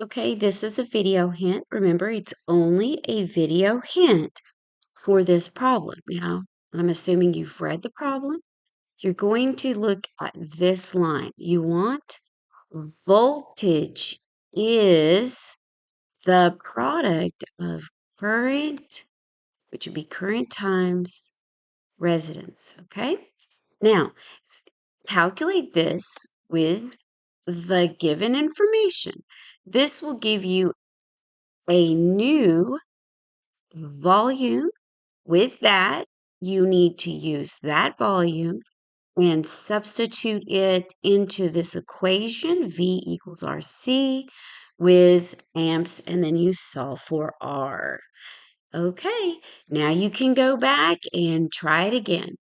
Okay, this is a video hint. Remember, it's only a video hint for this problem. Now, I'm assuming you've read the problem. You're going to look at this line. You want voltage is the product of current, which would be current times residence. Okay? Now, calculate this with the given information. This will give you a new volume. With that, you need to use that volume and substitute it into this equation, V equals RC, with amps, and then you solve for R. Okay, now you can go back and try it again.